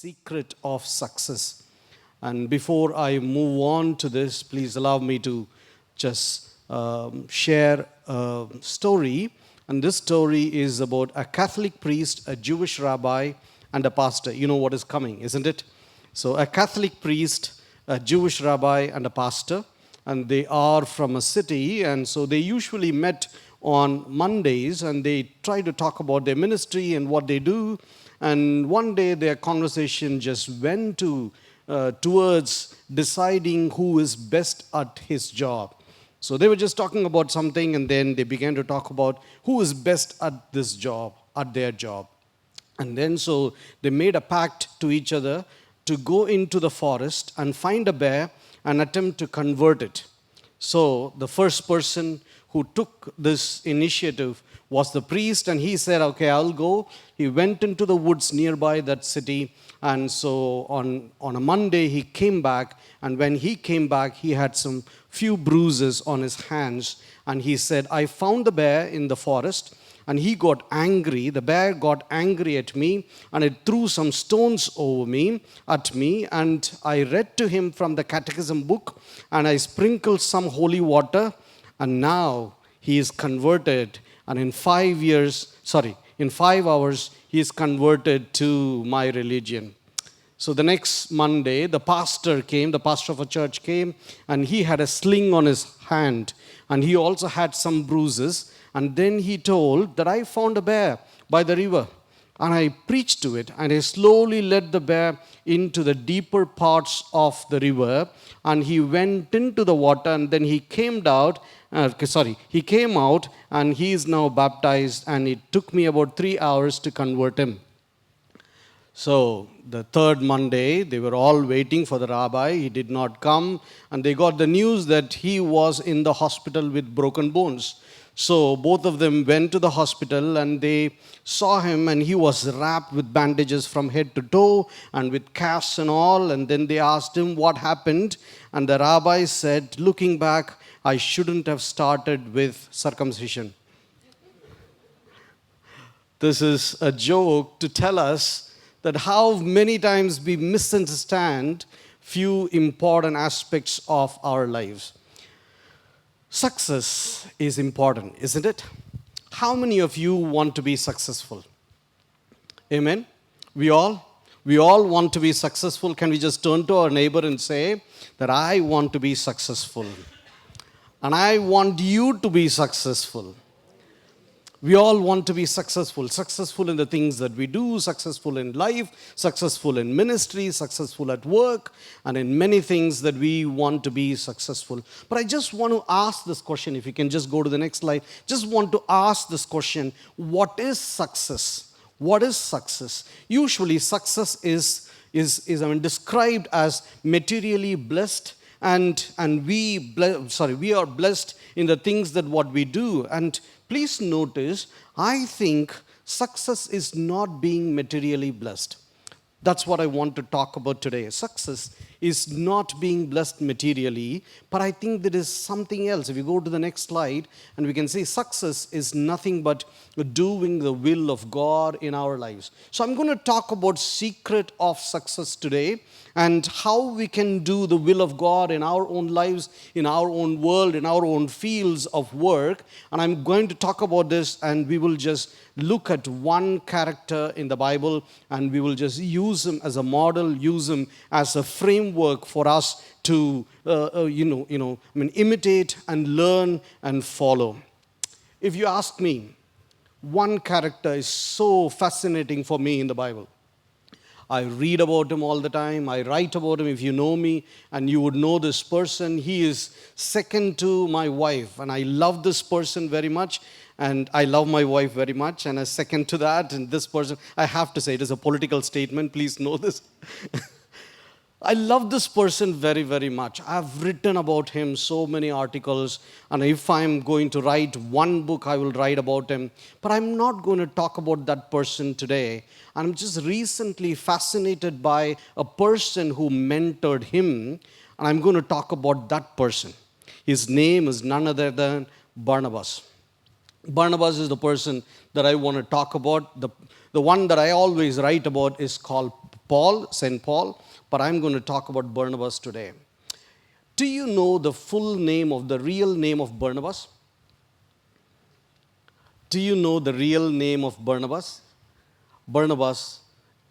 secret of success. And before I move on to this, please allow me to just share a story. And this story is about a Catholic priest, a Jewish rabbi, and a pastor. You know what is coming, isn't it? So a Catholic priest, a Jewish rabbi, and a pastor. And they are from a city, and so they usually met on Mondays, and they try to talk about their ministry and what they do. And one day their conversation just went towards deciding who is best at his job. So they were just talking about something, and then they began to talk about who is best at this job, at their job. And then so they made a pact to each other to go into the forest and find a bear and attempt to convert it. So the first person who took this initiative was the priest, and he said, okay, I'll go. He went into the woods nearby that city, and so on a Monday he came back, and when he came back, he had some few bruises on his hands, and he said, I found the bear in the forest, and he got angry. The bear got angry at me, and it threw some stones at me, and I read to him from the catechism book, and I sprinkled some holy water, and now he is converted, and in 5 hours, he is converted to my religion. So the next Monday, the pastor of a church came, and he had a sling on his hand, and he also had some bruises. And then he told that I found a bear by the river, and I preached to it, and I slowly led the bear into the deeper parts of the river, and he went into the water, and then he came out, and he is now baptized, and it took me about 3 hours to convert him. So the third Monday, they were all waiting for the rabbi. He did not come, and they got the news that he was in the hospital with broken bones. So both of them went to the hospital, and they saw him, and he was wrapped with bandages from head to toe and with casts and all. And then they asked him what happened, and the rabbi said, looking back, I shouldn't have started with circumcision. This is a joke to tell us that how many times we misunderstand few important aspects of our lives. Success is important, isn't it? How many of you want to be successful? Amen? We all want to be successful. Can we just turn to our neighbor and say that I want to be successful? And I want you to be successful. We all want to be successful in the things that we do, successful in life, successful in ministry, successful at work, and in many things that we want to be successful. But I just want to ask this question, if you can just go to the next slide. Just want to ask this question, what is success? What is success? Usually success is described as materially blessed, and we are blessed in the things that what we do. And please notice, I think success is not being materially blessed. That's what I want to talk about today. Success is not being blessed materially, but I think there is something else. If you go to the next slide, and we can see success is nothing but doing the will of God in our lives. So I'm going to talk about secret of success today, and how we can do the will of God in our own lives, in our own world, in our own fields of work. And I'm going to talk about this, and we will just look at one character in the Bible, and we will just use him as a model, use him as a framework for us to imitate and learn and follow. If you ask me, one character is so fascinating for me in the Bible. I read about him all the time. I write about him. If you know me, and you would know this person, he is second to my wife, and I love this person very much, and I love my wife very much, and a second to that, and this person, I have to say, it is a political statement, please know this. I love this person very, very much. I've written about him so many articles, and if I'm going to write one book, I will write about him. But I'm not going to talk about that person today. I'm just recently fascinated by a person who mentored him, and I'm going to talk about that person. His name is none other than Barnabas. Barnabas is the person that I want to talk about. The one that I always write about is called Paul, St. Paul, but I'm going to talk about Barnabas today. Do you know the full name of the real name of Barnabas? Do you know the real name of Barnabas? Barnabas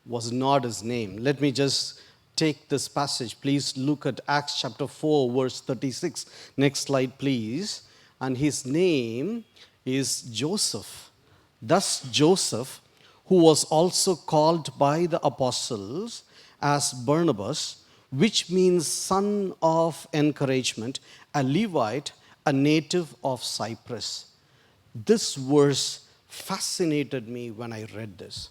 was not his name. Let me just take this passage. Please look at Acts chapter 4, verse 36. Next slide, please. And his name is Joseph. Thus, Joseph, who was also called by the apostles as Barnabas, which means son of encouragement, a Levite, a native of Cyprus. This verse fascinated me when I read this.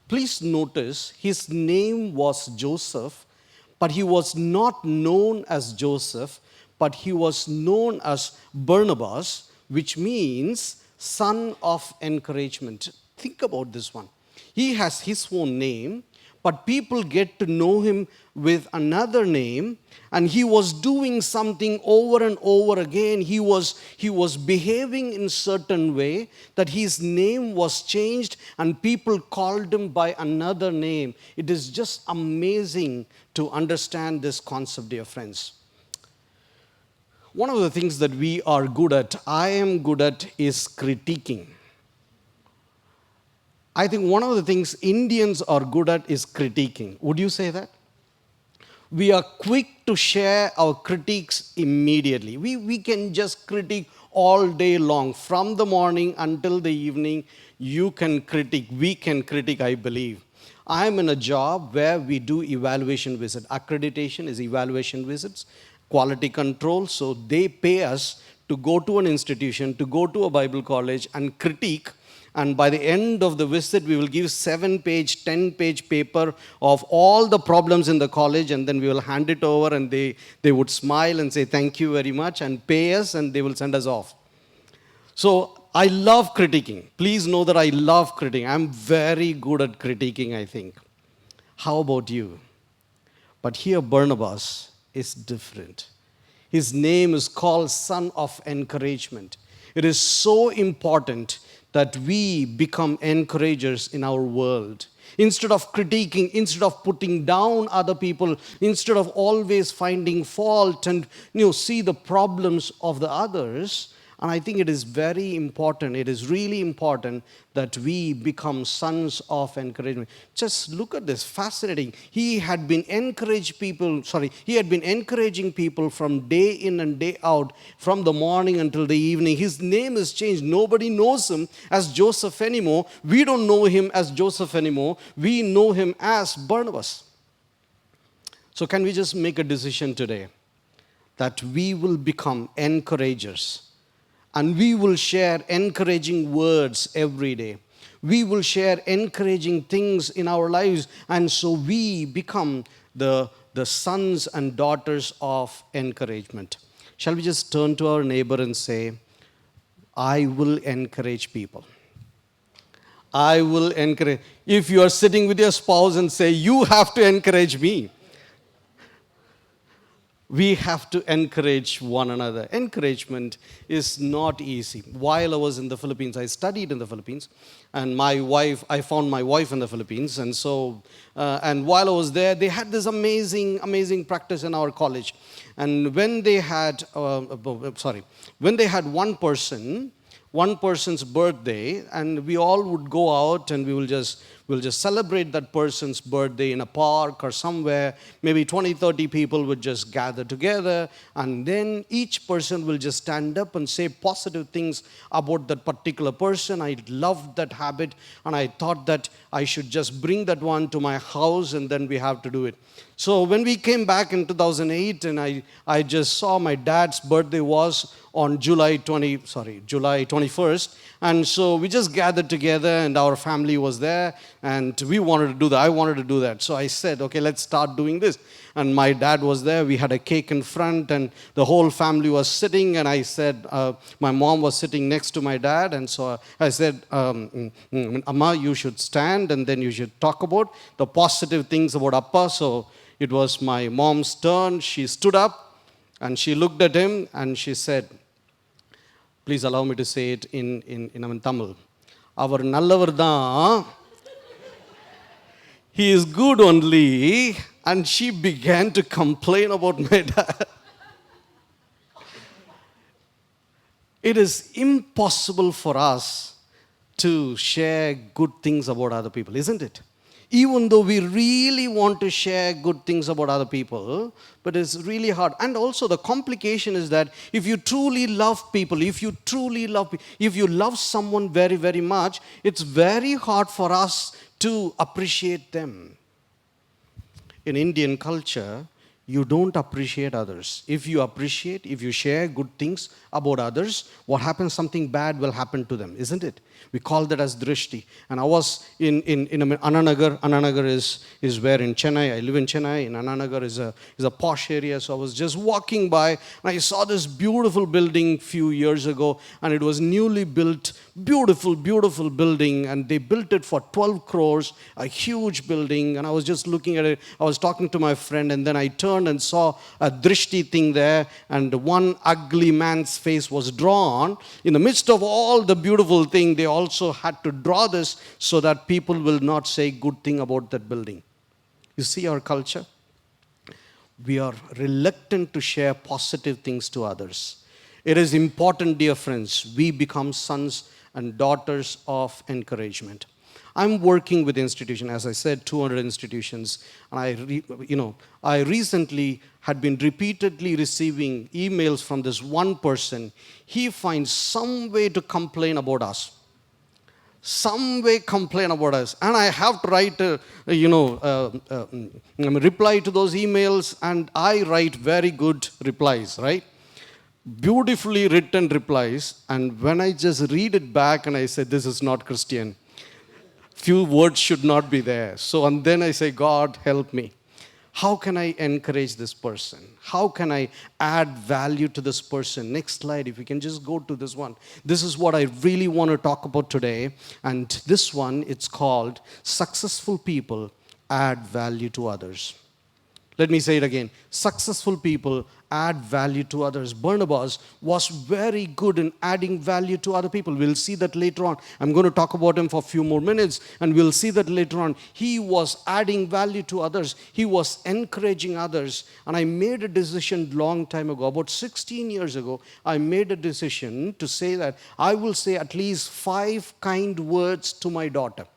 Please notice his name was Joseph, but he was not known as Joseph, but he was known as Barnabas, which means son of encouragement. Think about this one. He has his own name, but people get to know him with another name, and he was doing something over and over again. He was behaving in a certain way that his name was changed and people called him by another name. It is just amazing to understand this concept, dear friends. One of the things that we are good at, I am good at, is critiquing. I think one of the things Indians are good at is critiquing. Would you say that? We are quick to share our critiques immediately. We can just critique all day long. From the morning until the evening, you can critique. We can critique, I believe. I am in a job where we do evaluation visits. Accreditation is evaluation visits, quality control. So they pay us to go to an institution, to go to a Bible college and critique. And by the end of the visit, we will give 7-page, 10-page paper of all the problems in the college, and then we will hand it over, and they would smile and say, thank you very much, and pay us, and they will send us off. So I love critiquing. Please know that I love critiquing. I'm very good at critiquing, I think. How about you? But here Barnabas is different. His name is called Son of Encouragement. It is so important that we become encouragers in our world. Instead of critiquing, instead of putting down other people, instead of always finding fault and see the problems of the others. And I think it is very important, it is really important that we become sons of encouragement. Just look at this, fascinating. He had been encouraging people from day in and day out, from the morning until the evening. His name is changed. Nobody knows him as Joseph anymore. We don't know him as Joseph anymore. We know him as Barnabas. So can we just make a decision today that we will become encouragers? And we will share encouraging words every day. We will share encouraging things in our lives. And so we become the sons and daughters of encouragement. Shall we just turn to our neighbor and say, I will encourage people. I will encourage. If you are sitting with your spouse and say, you have to encourage me. We have to encourage one another. Encouragement is not easy. While I was in the Philippines, I studied in the Philippines, and I found my wife in the Philippines, and so, and while I was there, they had this amazing practice in our college. And when they had, one person's birthday, and we all would go out and we'll just celebrate that person's birthday in a park or somewhere. Maybe 20-30 people would just gather together, and then each person will just stand up and say positive things about that particular person. I loved that habit, and I thought that I should just bring that one to my house, and then we have to do it. So when we came back in 2008, and I just saw my dad's birthday was on July 21st. And so we just gathered together, and our family was there, and we wanted to do that. I wanted to do that. So I said, okay, let's start doing this. And my dad was there. We had a cake in front, and the whole family was sitting. And I said, my mom was sitting next to my dad. And so I said, Amma, you should stand, and then you should talk about the positive things about Appa. So it was my mom's turn. She stood up, and she looked at him, and she said, please allow me to say it in Tamil. Avar nallavar dhaan. he is good only. And she began to complain about my dad. It is impossible for us to share good things about other people, isn't it? Even though we really want to share good things about other people, but it's really hard. And also the complication is that if you truly love people, if you love someone very, very much, it's very hard for us to appreciate them. In Indian culture, you don't appreciate others. If you share good things about others, what happens? Something bad will happen to them, isn't it? We call that as drishti. And I was in Ananagar. Ananagar is where in Chennai. I live in Chennai. In Ananagar is a posh area. So I was just walking by and I saw this beautiful building few years ago, and it was newly built. Beautiful, beautiful building, and they built it for 12 crores, a huge building. And I was just looking at it. I was talking to my friend, and then I turned and saw a drishti thing there, and one ugly man's face was drawn. In the midst of all the beautiful thing, they also had to draw this so that people will not say good thing about that building. You see our culture? We are reluctant to share positive things to others. It is important, dear friends, we become sons and daughters of encouragement. I'm working with institutions, as I said, 200 institutions, and I recently had been repeatedly receiving emails from this one person. He finds some way to complain about us. And I have to write, reply to those emails, and I write very good replies, right? Beautifully written replies, and when I just read it back and I say, this is not Christian, few words should not be there. So, and then I say, God, help me. How can I encourage this person? How can I add value to this person? Next slide, if we can just go to this one. This is what I really want to talk about today. And this one, it's called Successful People Add Value to Others. Let me say it again. Successful people add value to others. Barnabas was very good in adding value to other people. We'll see that later on. I'm going to talk about him for a few more minutes, and we'll see that later on. He was adding value to others. He was encouraging others. And I made a decision long time ago, about 16 years ago, I made a decision to say that I will say at least 5 kind words to my daughter.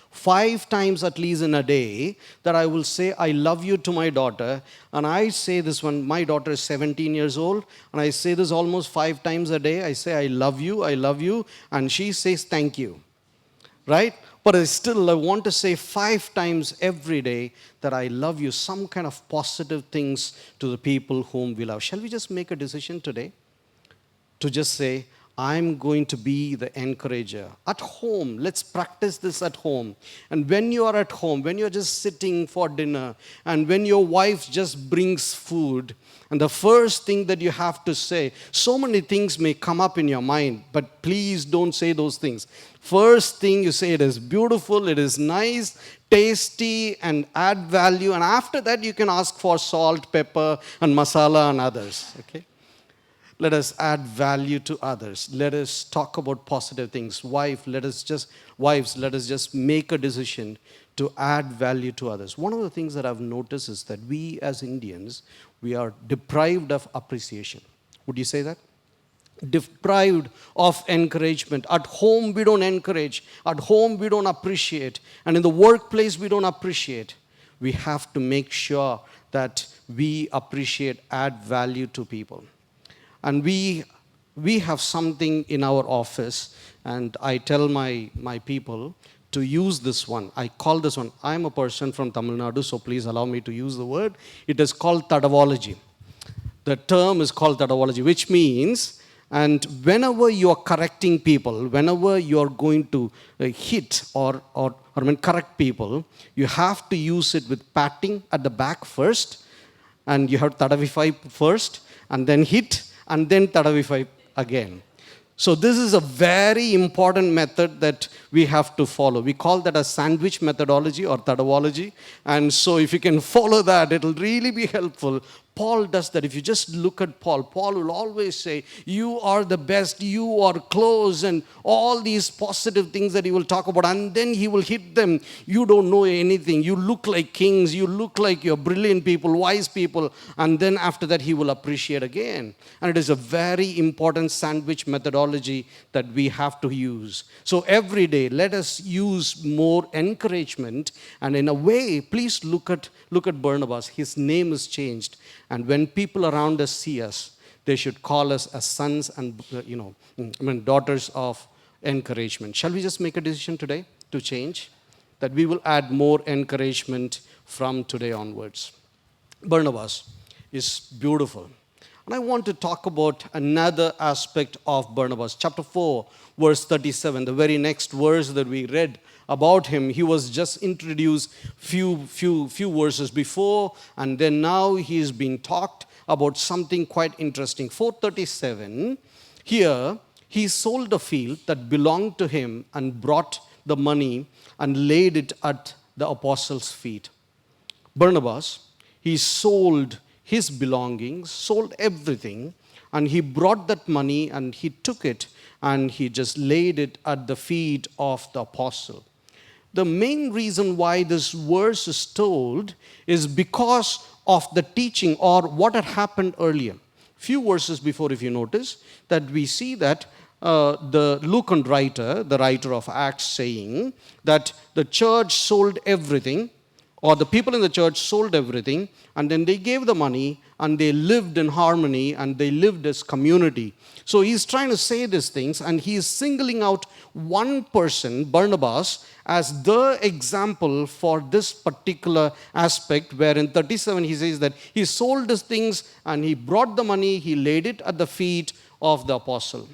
5 times at least in a day that I will say I love you to my daughter. And I say this one, my daughter is 17 years old, and I say this almost 5 times a day. I say I love you, and she says thank you, right? But I want to say 5 times every day that I love you, some kind of positive things to the people whom we love. Shall we just make a decision today to just say, I'm going to be the encourager. At home, let's practice this at home. And when you are at home, when you're just sitting for dinner, and when your wife just brings food, and the first thing that you have to say, so many things may come up in your mind, but please don't say those things. First thing you say, it is beautiful, it is nice, tasty, and add value. And after that, you can ask for salt, pepper, and masala and others, okay? Let us add value to others. Let us talk about positive things. Wives, let us just make a decision to add value to others. One of the things that I've noticed is that we as Indians, we are deprived of appreciation. Would you say that? Deprived of encouragement. At home, we don't encourage. At home, we don't appreciate. And in the workplace, we don't appreciate. We have to make sure that we appreciate, add value to people. And we have something in our office, and I tell my people to use this one. I call this one, I'm a person from Tamil Nadu, so please allow me to use the word. It is called tadavology. The term is called tadavology, which means, and whenever you are correcting people, whenever you are going to hit or correct people, you have to use it with patting at the back first, and you have tadavify first, and then hit, and then tadavify again. So this is a very important method that we have to follow. We call that a sandwich methodology or tadavology. And so if you can follow that, it will really be helpful. Paul does that. If you just look at Paul, Paul will always say, you are the best, you are close, and all these positive things that he will talk about. And then he will hit them. You don't know anything. You look like kings. You look like you're brilliant people, wise people. And then after that, he will appreciate again. And it is a very important sandwich methodology that we have to use. So every day, let us use more encouragement. And in a way, please look at Barnabas. His name is changed. And when people around us see us, they should call us as sons and daughters of encouragement. Shall we just make a decision today to change? That we will add more encouragement from today onwards. Barnabas is beautiful. And I want to talk about another aspect of Barnabas. Chapter 4, verse 37, the very next verse that we read about him. He was just introduced few verses before, and then now he is being talked about something quite interesting. 4:37, here he sold a field that belonged to him and brought the money and laid it at the apostles' feet. Barnabas, he sold his belongings, sold everything, and he brought that money and he took it and he just laid it at the feet of the apostle. The main reason why this verse is told is because of the teaching or what had happened earlier. Few verses before, if you notice, that we see that the Lucan writer, the writer of Acts, saying that the church sold everything, or the people in the church sold everything, and then they gave the money, and they lived in harmony, and they lived as community. So he's trying to say these things, and he is singling out one person, Barnabas, as the example for this particular aspect, where in 37 he says that he sold his things, and he brought the money, he laid it at the feet of the apostle.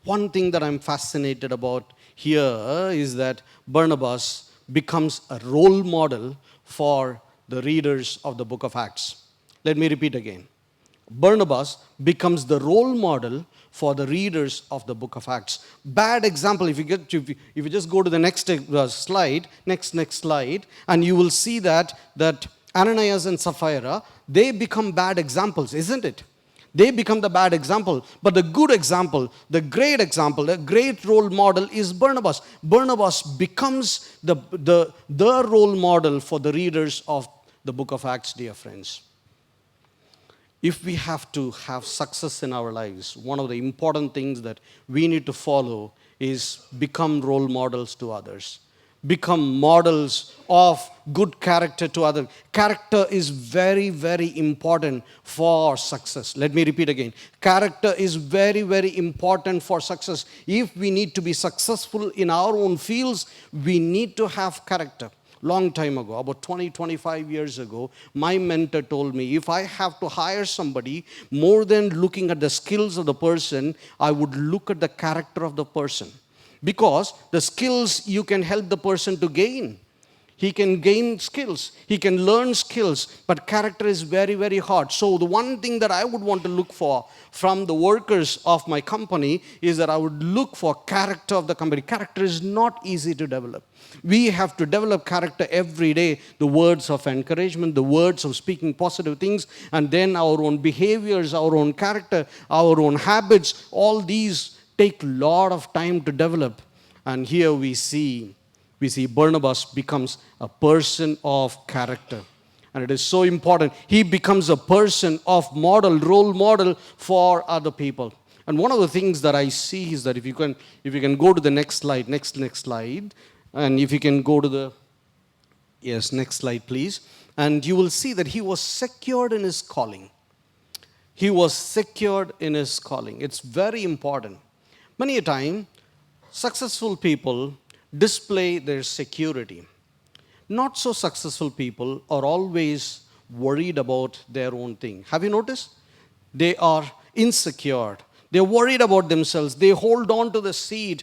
One thing that I'm fascinated about here is that Barnabas becomes a role model for the readers of the book of Acts. Let me repeat again. Barnabas becomes the role model for the readers of the book of Acts. Bad example, if you just go to the next slide, next slide, and you will see that Ananias and Sapphira, they become bad examples, isn't it? They become the bad example. But the good example, the great role model is Barnabas. Barnabas becomes the role model for the readers of the book of Acts, dear friends. If we have to have success in our lives, one of the important things that we need to follow is become role models to others. Become models of good character to others. Character is very, very important for success. Let me repeat again. Character is very, very important for success. If we need to be successful in our own fields, we need to have character. Long time ago, about 25 years ago, my mentor told me, if I have to hire somebody, more than looking at the skills of the person, I would look at the character of the person. Because the skills you can help the person to gain. He can gain skills. He can learn skills. But character is very, very hard. So the one thing that I would want to look for from the workers of my company is that I would look for character of the company. Character is not easy to develop. We have to develop character every day. The words of encouragement, the words of speaking positive things, and then our own behaviors, our own character, our own habits, all these take a lot of time to develop. And here we see Barnabas becomes a person of character. And it is so important. He becomes a person of role model for other people. And one of the things that I see is that if you can go to the next slide, next slide, and if you can go to the, next slide please. And you will see that he was secured in his calling. He was secured in his calling. It's very important. Many a time, successful people display their security. Not so successful people are always worried about their own thing. Have you noticed? They are insecure. They're worried about themselves. They hold on to the seat.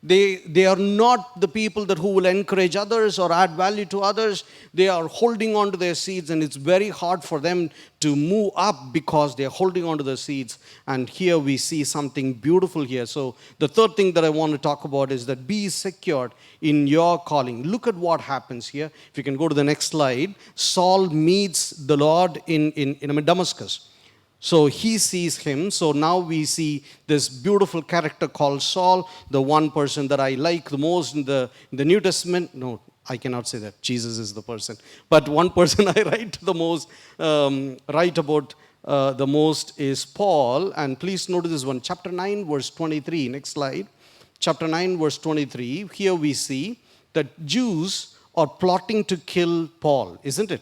They are not the people that who will encourage others or add value to others. They are holding on to their seats, and it's very hard for them to move up because they are holding on to their seats. And here we see something beautiful here. So the third thing that I want to talk about is that be secured in your calling. Look at what happens here. If you can go to the next slide. Saul meets the Lord in Damascus. So he sees him. So now we see this beautiful character called Saul, the one person that I like the most in the New Testament. No, I cannot say that. Jesus is the person. But one person I write about the most is Paul. And please notice this one. Chapter 9, verse 23. Next slide. Chapter 9, verse 23. Here we see that Jews are plotting to kill Paul, isn't it?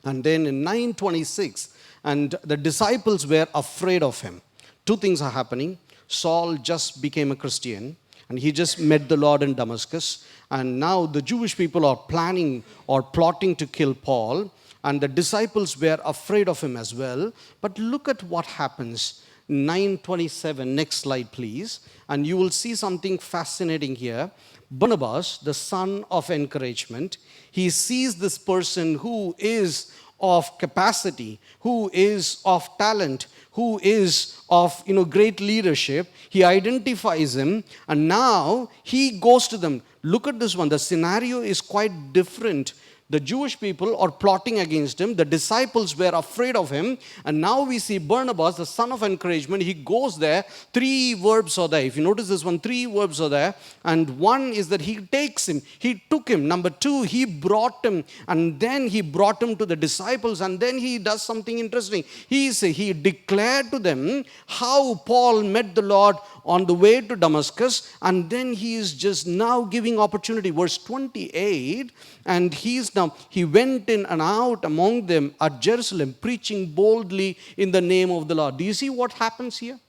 And then in 9:26, and the disciples were afraid of him. Two things are happening. Saul just became a Christian, and he just met the Lord in Damascus. And now the Jewish people are planning or plotting to kill Paul, and the disciples were afraid of him as well. But look at what happens. 9:27, next slide please. And you will see something fascinating here. Barnabas, the son of encouragement, he sees this person who is of capacity, who is of talent, who is of great leadership. He identifies him, and now he goes to them. Look at this one. The scenario is quite different. The Jewish people are plotting against him. The disciples were afraid of him. And now we see Barnabas, the son of encouragement. He goes there. 3 verbs are there. If you notice this one, 3 verbs are there. And one is that he takes him. He took him. Number 2, he brought him. And then he brought him to the disciples. And then he does something interesting. He declared to them how Paul met the Lord on the way to Damascus, and then he is just now giving opportunity. Verse 28, and he went in and out among them at Jerusalem, preaching boldly in the name of the Lord. Do you see what happens here?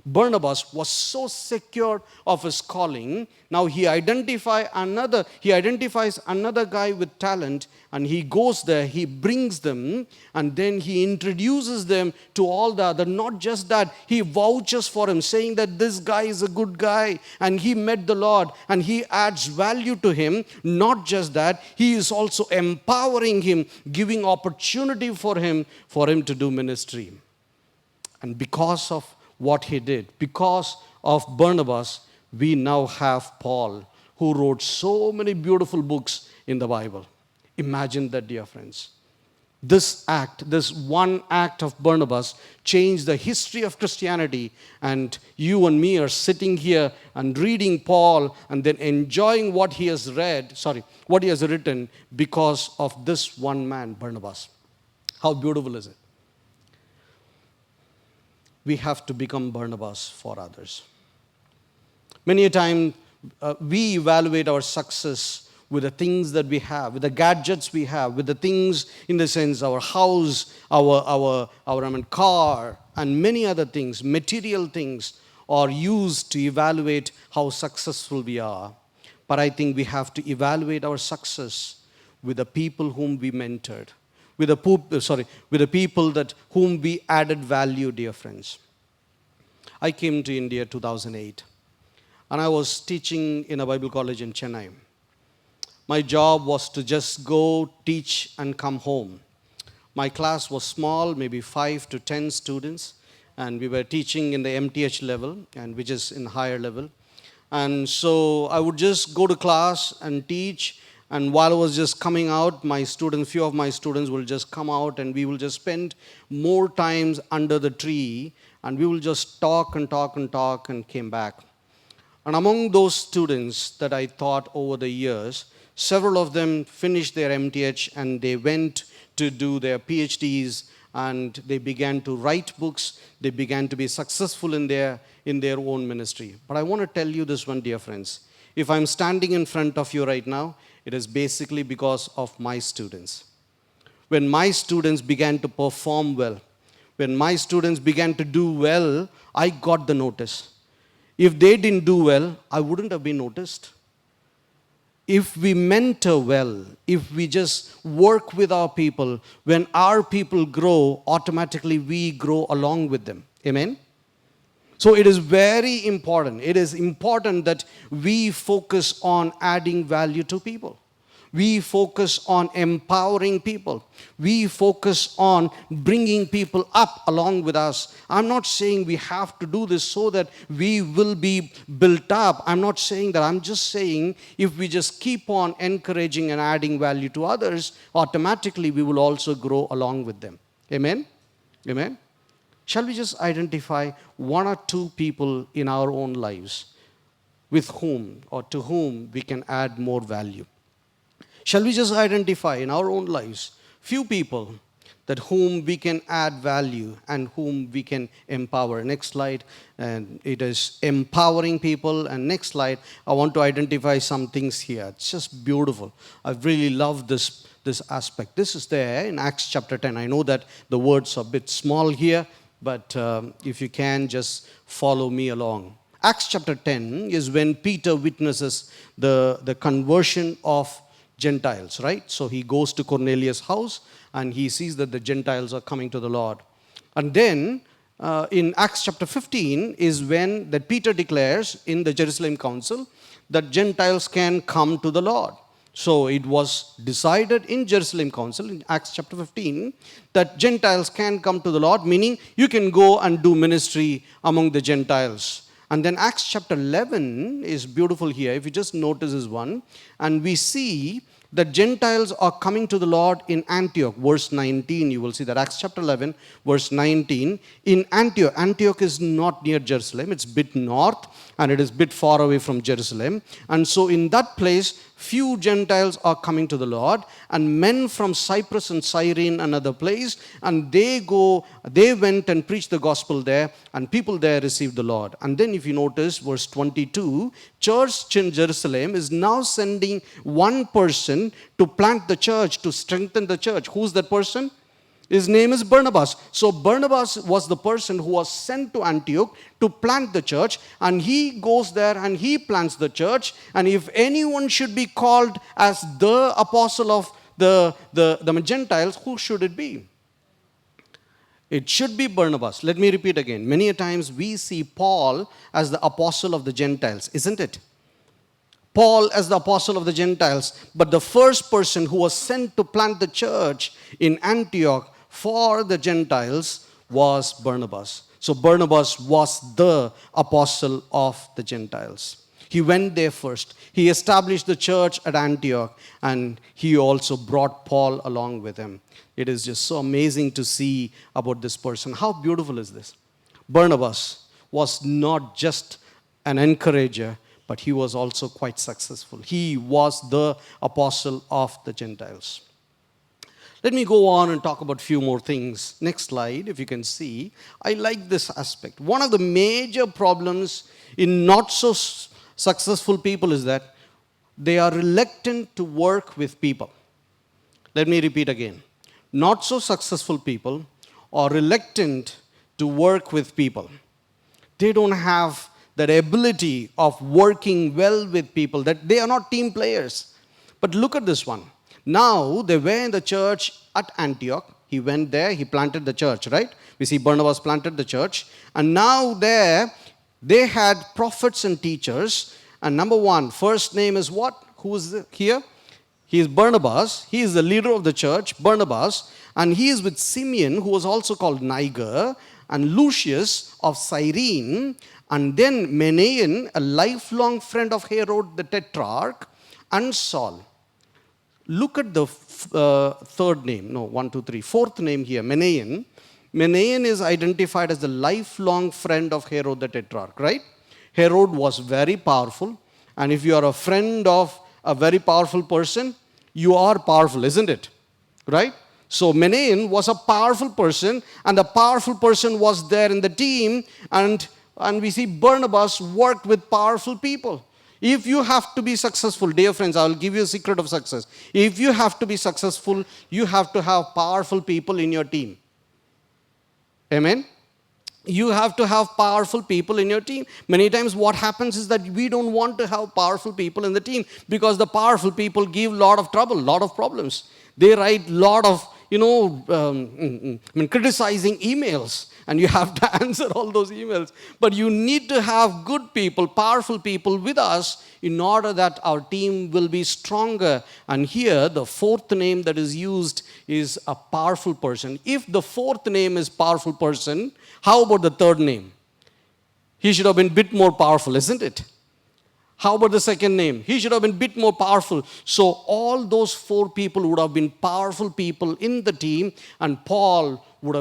Barnabas was so secure of his calling. Now he identifies another guy with talent, and he goes there, he brings them, and then he introduces them to all the other. Not just that, he vouches for him, saying that this guy is a good guy, and he met the Lord, and he adds value to him. Not just that, he is also empowering him, giving opportunity for him to do ministry. And because of what he did, because of Barnabas, we now have Paul, who wrote so many beautiful books in the Bible. Imagine that, dear friends. This one act of Barnabas changed the history of Christianity, and you and me are sitting here and reading Paul and then enjoying what he has written because of this one man, Barnabas. How beautiful is it? We have to become Barnabas for others. Many a time, we evaluate our success with the things that we have, with the gadgets we have, with the things, in the sense, our house, our car, and many other things, material things, are used to evaluate how successful we are. But I think we have to evaluate our success with the people whom we mentored, with the people whom we added value, dear friends. I came to India 2008, and I was teaching in a Bible college in Chennai. My job was to just go, teach, and come home. My class was small, maybe 5 to 10 students, and we were teaching in the MTH level, and which is in higher level. And so I would just go to class and teach. And while I was just coming out, few of my students will just come out, and we will just spend more times under the tree, and we will just talk and came back. And among those students that I taught over the years, several of them finished their MTH and they went to do their PhDs, and they began to write books. They began to be successful in their own ministry. But I want to tell you this one, dear friends. If I'm standing in front of you right now, it is basically because of my students. When my students began to perform well, when my students began to do well, I got the notice. If they didn't do well, I wouldn't have been noticed. If we mentor well, if we just work with our people, when our people grow, automatically we grow along with them. Amen? So it is very important. It is important that we focus on adding value to people. We focus on empowering people. We focus on bringing people up along with us. I'm not saying we have to do this so that we will be built up. I'm not saying that. I'm just saying if we just keep on encouraging and adding value to others, automatically we will also grow along with them. Amen? Amen? Shall we just identify one or two people in our own lives with whom or to whom we can add more value? Shall we just identify in our own lives few people that whom we can add value and whom we can empower? Next slide, and it is empowering people. And next slide, I want to identify some things here. It's just beautiful. I really love this aspect. This is there in Acts chapter 10. I know that the words are a bit small here, but if you can, just follow me along. Acts chapter 10 is when Peter witnesses the conversion of Gentiles, right? So he goes to Cornelius' house and he sees that the Gentiles are coming to the Lord. And then in Acts chapter 15 is when that Peter declares in the Jerusalem council that Gentiles can come to the Lord. So it was decided in Jerusalem council in Acts chapter 15 that Gentiles can come to the Lord, meaning you can go and do ministry among the Gentiles. And then Acts chapter 11 is beautiful here. If you just notice this one, and we see that Gentiles are coming to the Lord in Antioch. Verse 19, you will see that Acts chapter 11, verse 19. In Antioch, Antioch is not near Jerusalem. It's a bit north, and it is a bit far away from Jerusalem. And so in that place, few Gentiles are coming to the Lord, and men from Cyprus and Cyrene, another place, and they went and preached the gospel there, and people there received the Lord. And then if you notice verse 22, church in Jerusalem is now sending one person to plant the church, to strengthen the church. Who's that person? His name is Barnabas. So Barnabas was the person who was sent to Antioch to plant the church, and he goes there and he plants the church. And if anyone should be called as the apostle of the Gentiles, who should it be? It should be Barnabas. Let me repeat again. Many a times we see Paul as the apostle of the Gentiles, isn't it? Paul as the apostle of the Gentiles, but the first person who was sent to plant the church in Antioch for the Gentiles was Barnabas. So Barnabas was the apostle of the Gentiles. He went there first. He established the church at Antioch, and he also brought Paul along with him. It is just so amazing to see about this person. How beautiful is this? Barnabas was not just an encourager, but he was also quite successful. He was the apostle of the Gentiles. Let me go on and talk about a few more things. Next slide, if you can see. I like this aspect. One of the major problems in not so successful people is that they are reluctant to work with people. Let me repeat again. Not so successful people are reluctant to work with people. They don't have that ability of working well with people, that they are not team players. But look at this one. Now they were in the church at Antioch. He went there, he planted the church, right? We see Barnabas planted the church. And now there, they had prophets and teachers. And number one, first name is what? Who is here? He is Barnabas. He is the leader of the church, Barnabas. And he is with Simeon, who was also called Niger, and Lucius of Cyrene, and then Manaen, a lifelong friend of Herod the Tetrarch, and Saul. Look at the fourth name here, Manaen. Manaen is identified as the lifelong friend of Herod the Tetrarch, right? Herod was very powerful, and if you are a friend of a very powerful person, you are powerful, isn't it? Right? So Manaen was a powerful person, and the powerful person was there in the team, and we see Barnabas worked with powerful people. If you have to be successful, dear friends, I will give you a secret of success. If you have to be successful, you have to have powerful people in your team. Amen? You have to have powerful people in your team. Many times what happens is that we don't want to have powerful people in the team because the powerful people give a lot of trouble, a lot of problems. They write a lot of criticizing emails, and you have to answer all those emails. But you need to have good people, powerful people with us in order that our team will be stronger. And here, the fourth name that is used is a powerful person. If the fourth name is powerful person, how about the third name? He should have been a bit more powerful, isn't it? How about the second name? He should have been a bit more powerful. So all those four people would have been powerful people in the team, and Barnabas would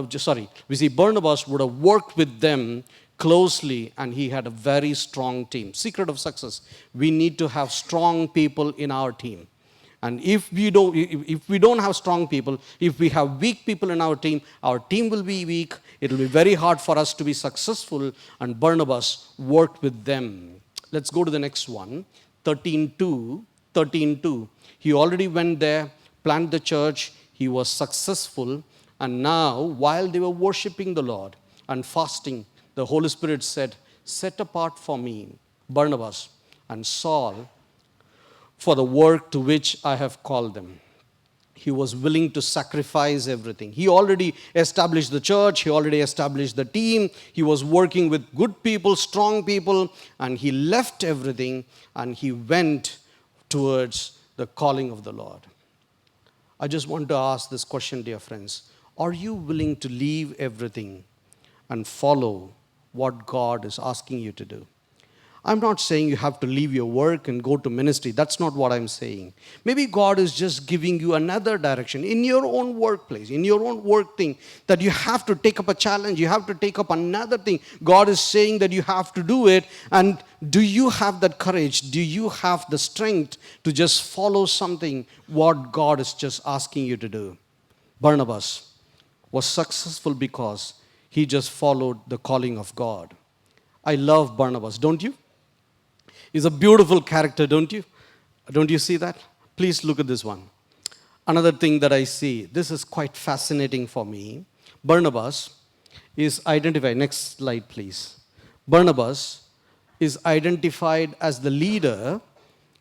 have worked with them closely, and he had a very strong team. Secret of success: we need to have strong people in our team. And if we don't have strong people, if we have weak people in our team will be weak. It will be very hard for us to be successful, and Barnabas worked with them. Let's go to the next one, 13:2. He already went there, planted the church, he was successful, and now while they were worshiping the Lord and fasting, the Holy Spirit said, "Set apart for me Barnabas and Saul for the work to which I have called them." He was willing to sacrifice everything. He already established the church. He already established the team. He was working with good people, strong people, and he left everything and he went towards the calling of the Lord. I just want to ask this question, dear friends. Are you willing to leave everything and follow what God is asking you to do? I'm not saying you have to leave your work and go to ministry. That's not what I'm saying. Maybe God is just giving you another direction in your own workplace, in your own work thing, that you have to take up a challenge. You have to take up another thing. God is saying that you have to do it. And do you have that courage? Do you have the strength to just follow something, what God is just asking you to do? Barnabas was successful because he just followed the calling of God. I love Barnabas, don't you? He's a beautiful character, don't you? Don't you see that? Please look at this one. Another thing that I see, this is quite fascinating for me. Barnabas is identified, next slide please. Barnabas is identified as the leader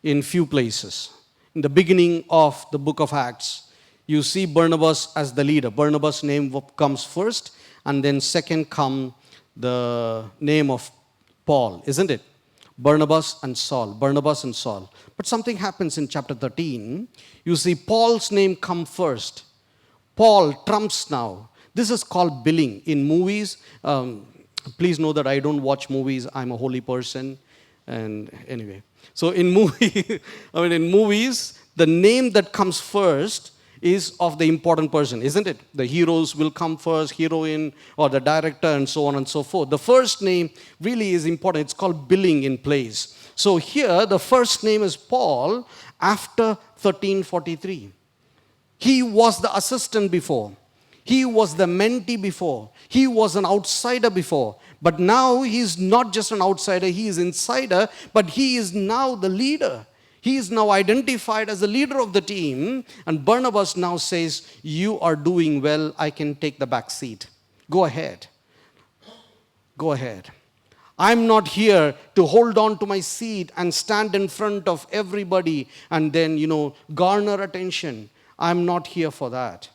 in few places. In the beginning of the book of Acts, you see Barnabas as the leader. Barnabas' name comes first, and then second come the name of Paul, isn't it? Barnabas and Saul. But something happens in chapter 13. You see Paul's name come first. Paul trumps now. This is called billing. In movies, please know that I don't watch movies. I'm a holy person. And anyway. So in movies, the name that comes first is of the important person, isn't it? The heroes will come first, heroine, or the director, and so on and so forth. The first name really is important. It's called billing in place. So here, the first name is Paul after 1343. He was the assistant before. He was the mentee before. He was an outsider before. But now he's not just an outsider, he is insider, but he is now the leader. He is now identified as the leader of the team, and Barnabas now says, "You are doing well, I can take the back seat. Go ahead. Go ahead. I'm not here to hold on to my seat and stand in front of everybody and then, garner attention. I'm not here for that.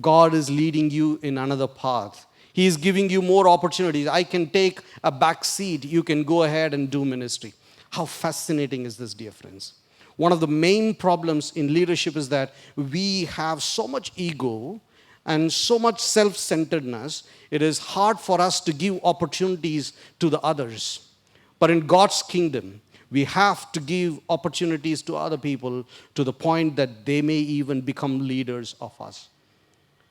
God is leading you in another path. He is giving you more opportunities. I can take a back seat. You can go ahead and do ministry." How fascinating is this, dear friends? One of the main problems in leadership is that we have so much ego and so much self-centeredness. It is hard for us to give opportunities to the others. But in God's kingdom, we have to give opportunities to other people to the point that they may even become leaders of us.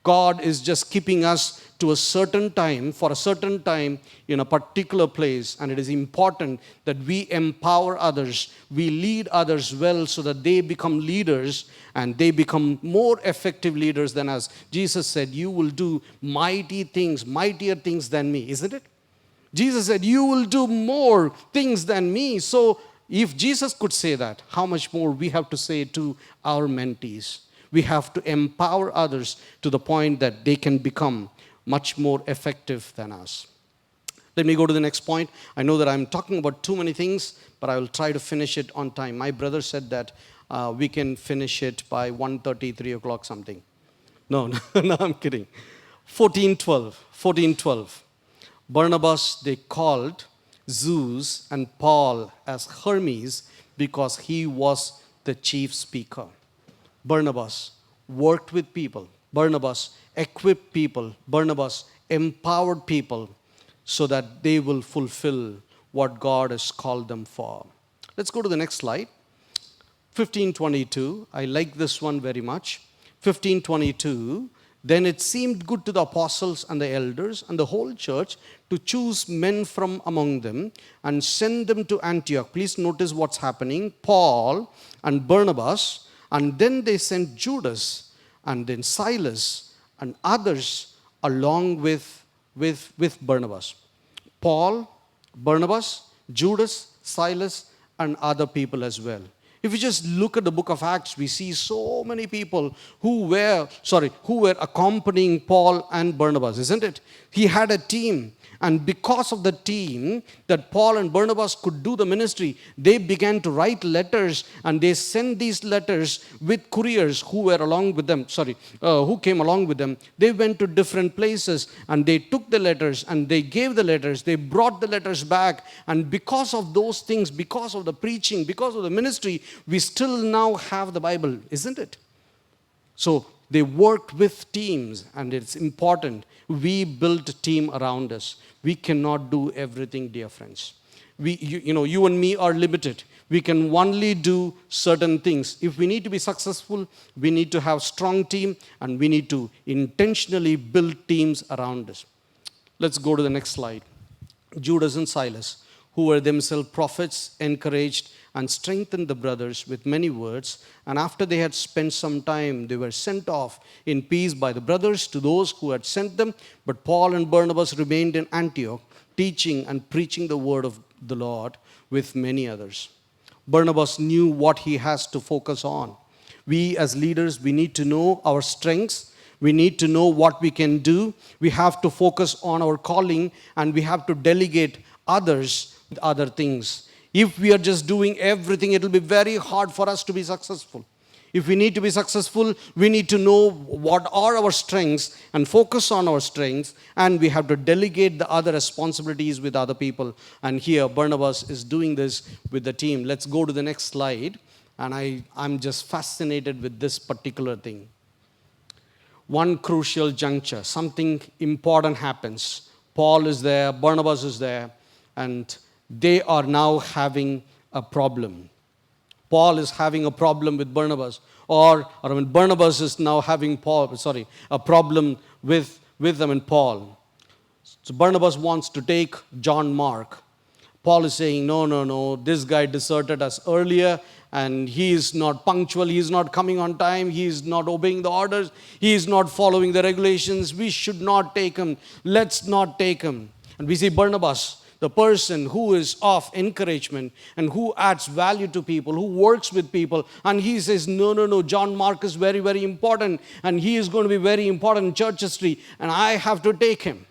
God is just keeping us to a certain time, for a certain time in a particular place, and it is important that we empower others, we lead others well so that they become leaders and they become more effective leaders than us. Jesus said, "You will do mighty things, mightier things than me," isn't it? Jesus said, "You will do more things than me." So if Jesus could say that, how much more we have to say to our mentees? We have to empower others to the point that they can become much more effective than us. Let me go to the next point. I know that I'm talking about too many things, but I will try to finish it on time. My brother said that we can finish it by 1:30, 3 o'clock something. No, no, no, I'm kidding. 14:12. Barnabas they called Zeus and Paul as Hermes because he was the chief speaker. Barnabas worked with people. Barnabas equipped people. Barnabas empowered people so that they will fulfill what God has called them for. Let's go to the next slide. 15:22. I like this one very much. 15:22. Then it seemed good to the apostles and the elders and the whole church to choose men from among them and send them to Antioch. Please notice what's happening. Paul and Barnabas, and then they sent Judas and then Silas and others along with Barnabas. Paul, Barnabas, Judas, Silas, and other people as well. If you just look at the book of Acts, we see so many people who were accompanying Paul and Barnabas, isn't it? He had a team. And because of the team that Paul and Barnabas could do the ministry, they began to write letters, and they sent these letters with couriers who were along with them, who came along with them. They went to different places and they took the letters and they gave the letters. They brought the letters back. And because of those things, because of the preaching, because of the ministry, we still now have the Bible, isn't it? So they worked with teams, and it's important. We built a team around us. We cannot do everything, dear friends. You and me are limited. We can only do certain things. If we need to be successful, we need to have a strong team, and we need to intentionally build teams around us. Let's go to the next slide. Judas and Silas, who were themselves prophets, encouraged and strengthened the brothers with many words. And after they had spent some time, they were sent off in peace by the brothers to those who had sent them. But Paul and Barnabas remained in Antioch, teaching and preaching the word of the Lord with many others. Barnabas knew what he has to focus on. We as leaders, we need to know our strengths. We need to know what we can do. We have to focus on our calling, and we have to delegate others with other things. If we are just doing everything, it will be very hard for us to be successful. If we need to be successful, we need to know what are our strengths and focus on our strengths, and we have to delegate the other responsibilities with other people. And here Barnabas is doing this with the team. Let's go to the next slide. And I'm just fascinated with this particular thing. One crucial juncture, something important happens. Paul is there, Barnabas is there, and they are now having a problem. Paul is having a problem with Barnabas, or Barnabas is now having a problem with them and Paul. So Barnabas wants to take John Mark. Paul is saying, no, this guy deserted us earlier, and he is not punctual, he is not coming on time, he is not obeying the orders, he is not following the regulations, we should not take him, let's not take him. And we see Barnabas, the person who is of encouragement and who adds value to people, who works with people, and he says, no, John Mark is very, very important, and he is going to be very important in church history, and I have to take him.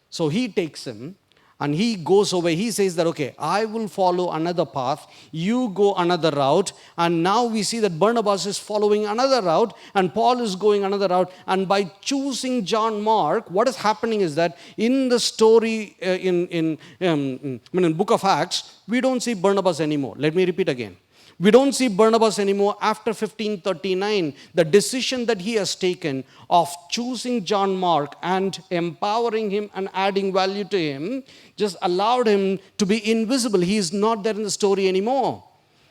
So he takes him, and he goes away. He says that, okay, I will follow another path, you go another route. And now we see that Barnabas is following another route, and Paul is going another route. And by choosing John Mark, what is happening is that in the story, in book of Acts, we don't see Barnabas anymore. Let me repeat again. We don't see Barnabas anymore after 1539. The decision that he has taken of choosing John Mark and empowering him and adding value to him just allowed him to be invisible. He is not there in the story anymore.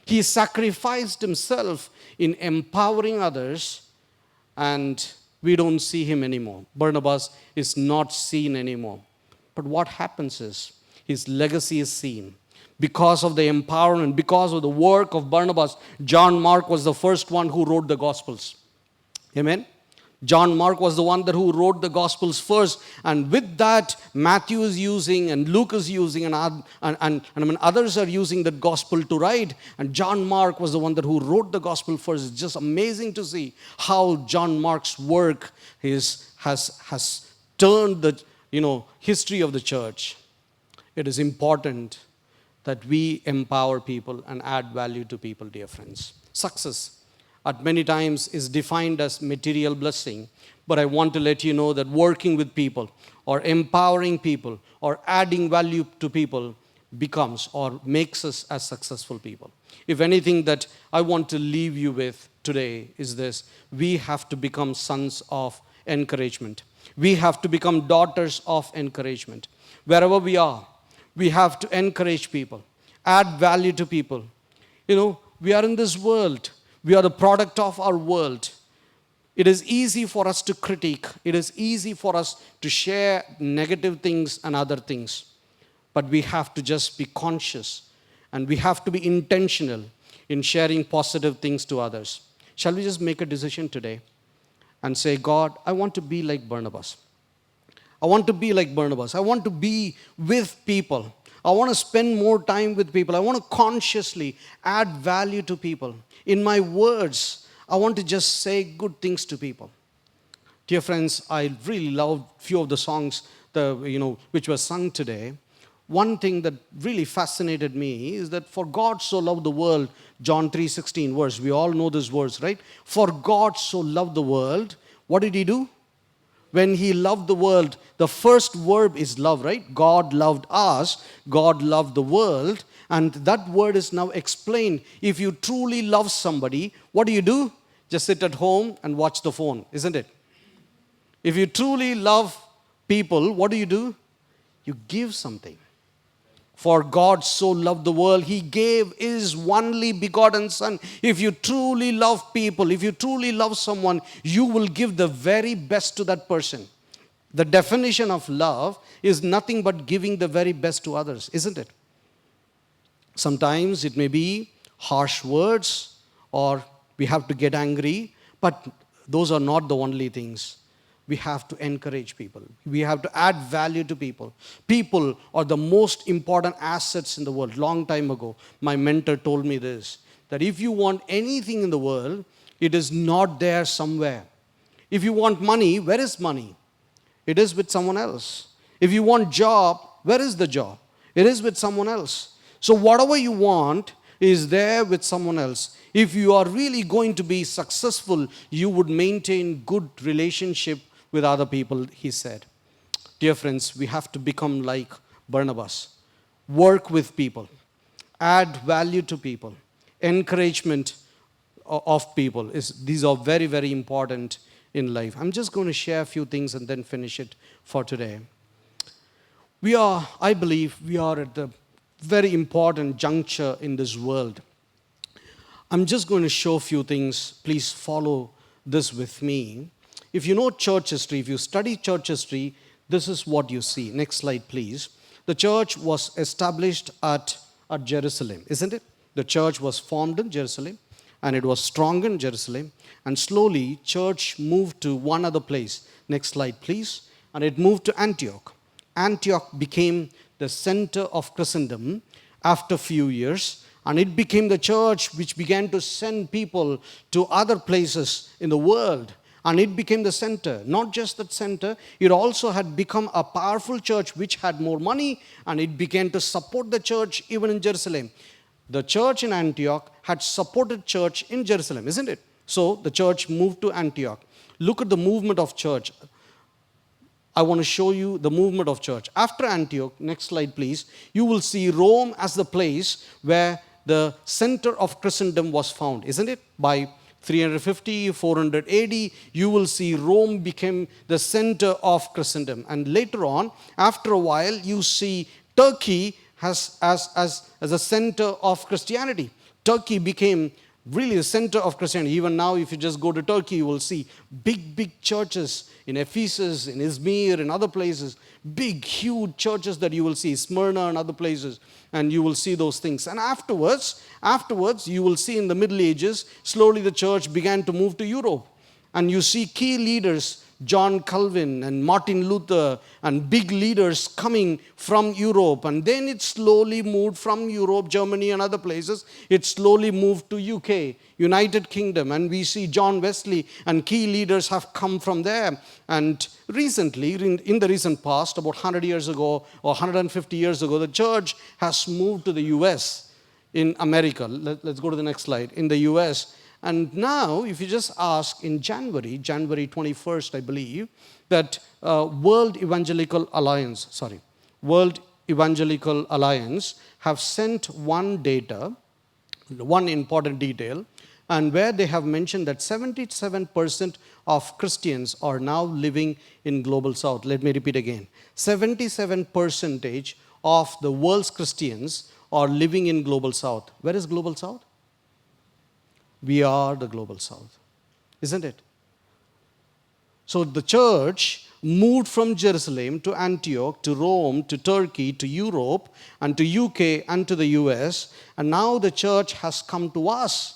He sacrificed himself in empowering others, and we don't see him anymore. Barnabas is not seen anymore. But what happens is his legacy is seen. Because of the empowerment, because of the work of Barnabas, John Mark was the first one who wrote the Gospels. Amen? John Mark was the one who wrote the Gospels first. And with that, Matthew is using, and Luke is using, and others are using the Gospel to write. And John Mark was the one who wrote the Gospel first. It's just amazing to see how John Mark's work has turned the history of the church. It is important that we empower people and add value to people, dear friends. Success. at many times is defined as material blessing. But I want to let you know that working with people or empowering people or adding value to people becomes or makes us as successful people. If anything that I want to leave you with today is this: we have to become sons of encouragement. We have to become daughters of encouragement. Wherever we are, we have to encourage people, add value to people. We are in this world. We are the product of our world. It is easy for us to critique. It is easy for us to share negative things and other things. But we have to just be conscious and we have to be intentional in sharing positive things to others. Shall we just make a decision today and say, God, I want to be like Barnabas. I want to be like Barnabas. I want to be with people. I want to spend more time with people. I want to consciously add value to people. In my words, I want to just say good things to people. Dear friends, I really love a few of the songs which were sung today. One thing that really fascinated me is that for God so loved the world, John 3:16 verse. We all know this verse, right? For God so loved the world. What did he do? When he loved the world, the first verb is love, right? God loved us. God loved the world. And that word is now explained. If you truly love somebody, what do? Just sit at home and watch the phone, isn't it? If you truly love people, what do? You give something. For God so loved the world, he gave his only begotten Son. If you truly love people, if you truly love someone, you will give the very best to that person. The definition of love is nothing but giving the very best to others, isn't it? Sometimes it may be harsh words or we have to get angry, but those are not the only things. We have to encourage people. We have to add value to people. People are the most important assets in the world. Long time ago, my mentor told me this, that if you want anything in the world, it is not there somewhere. If you want money, where is money? It is with someone else. If you want job, where is the job? It is with someone else. So whatever you want is there with someone else. If you are really going to be successful, you would maintain good relationship with other people, he said. Dear friends, we have to become like Barnabas. Work with people. Add value to people. Encouragement of people. These are very, very important in life. I'm just going to share a few things and then finish it for today. I believe we are at the very important juncture in this world. I'm just going to show a few things. Please follow this with me. If you know church history, if you study church history, this is what you see. Next slide, please. The church was established at Jerusalem, isn't it? The church was formed in Jerusalem, and it was strong in Jerusalem. And slowly, church moved to one other place. Next slide, please. And it moved to Antioch. Antioch became the center of Christendom after a few years. And it became the church which began to send people to other places in the world. And it became the center. Not just that center, it also had become a powerful church which had more money, and it began to support the church even in Jerusalem. The church in Antioch had supported church in Jerusalem, isn't it? So the church moved to Antioch. Look at the movement of church. I want to show you the movement of church. After Antioch, next slide please, you will see Rome as the place where the center of Christendom was found, isn't it? By 350, 400 AD, you will see Rome became the center of Christendom. And later on, after a while, you see Turkey as a center of Christianity. Turkey became really the center of Christianity. Even now, if you just go to Turkey, you will see big churches in Ephesus, in Izmir, in other places. Big, huge churches that you will see, Smyrna and other places. And you will see those things. And afterwards, you will see in the Middle Ages, slowly the church began to move to Europe. And you see key leaders, John Calvin and Martin Luther, and big leaders coming from Europe. And then it slowly moved from Europe, Germany and other places. It slowly moved to UK, United Kingdom. And we see John Wesley and key leaders have come from there. And recently, in the recent past, about 100 years ago or 150 years ago, the church has moved to the US in America. Let's go to the next slide. In the US. And now, if you just ask in January 21st, I believe, that World Evangelical Alliance have sent one important detail, and where they have mentioned that 77% of Christians are now living in Global South. Let me repeat again. 77% of the world's Christians are living in Global South. Where is Global South? We are the Global South, isn't it? So the church moved from Jerusalem to Antioch, to Rome, to Turkey, to Europe, and to UK, and to the US, and now the church has come to us.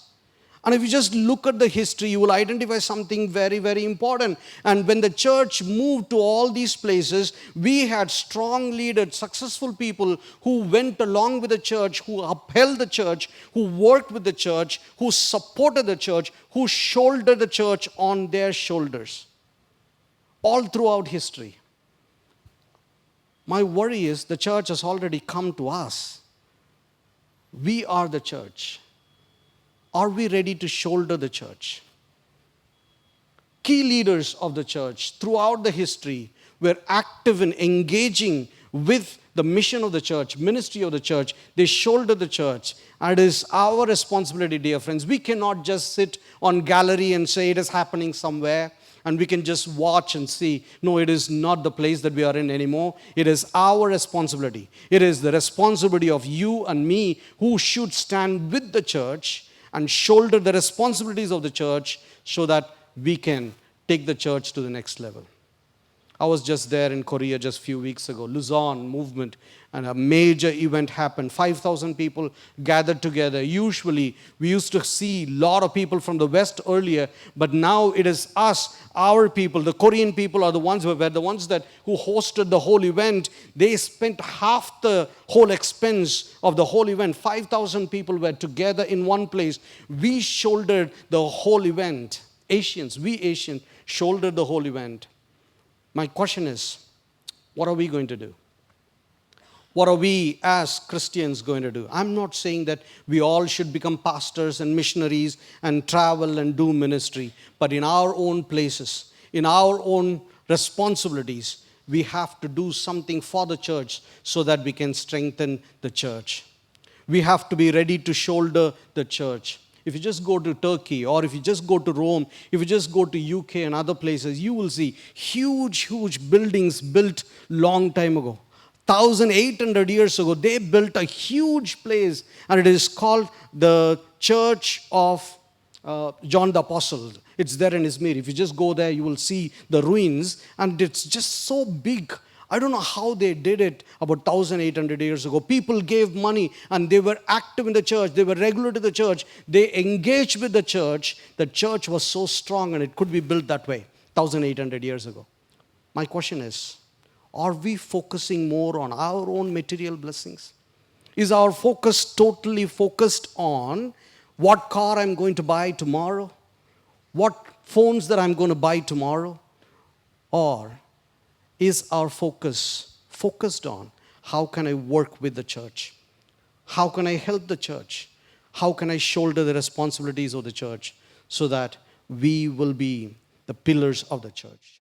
And if you just look at the history, you will identify something very, very important. And when the church moved to all these places, we had strong leaders, successful people who went along with the church, who upheld the church, who worked with the church, who supported the church, who shouldered the church on their shoulders. All throughout history. My worry is the church has already come to us. We are the church. Are we ready to shoulder the church? Key leaders of the church throughout the history were active in engaging with the mission of the church, ministry of the church. They shoulder the church. And it is our responsibility, dear friends. We cannot just sit on gallery and say it is happening somewhere, and we can just watch and see. No, it is not the place that we are in anymore. It is our responsibility. It is the responsibility of you and me who should stand with the church and shoulder the responsibilities of the church so that we can take the church to the next level. I was just there in Korea just a few weeks ago, Luzon movement, and a major event happened. 5,000 people gathered together. Usually, we used to see a lot of people from the West earlier, but now it is us, our people. The Korean people are the ones who hosted the whole event. They spent half the whole expense of the whole event. 5,000 people were together in one place. We shouldered the whole event. Asians shouldered the whole event. My question is, what are we going to do? What are we as Christians going to do? I'm not saying that we all should become pastors and missionaries and travel and do ministry, but in our own places, in our own responsibilities, we have to do something for the church so that we can strengthen the church. We have to be ready to shoulder the church. If you just go to Turkey, or if you just go to Rome, if you just go to UK and other places, you will see huge buildings built long time ago. 1,800 years ago, they built a huge place, and it is called the Church of John the Apostle. It's there in Izmir. If you just go there, you will see the ruins, and it's just so big. I don't know how they did it about 1,800 years ago. People gave money, and they were active in the church. They were regular to the church. They engaged with the church. The church was so strong, and it could be built that way 1,800 years ago. My question is, are we focusing more on our own material blessings? Is our focus totally focused on what car I'm going to buy tomorrow? What phones that I'm going to buy tomorrow? Or is our focus focused on how can I work with the church? How can I help the church? How can I shoulder the responsibilities of the church so that we will be the pillars of the church?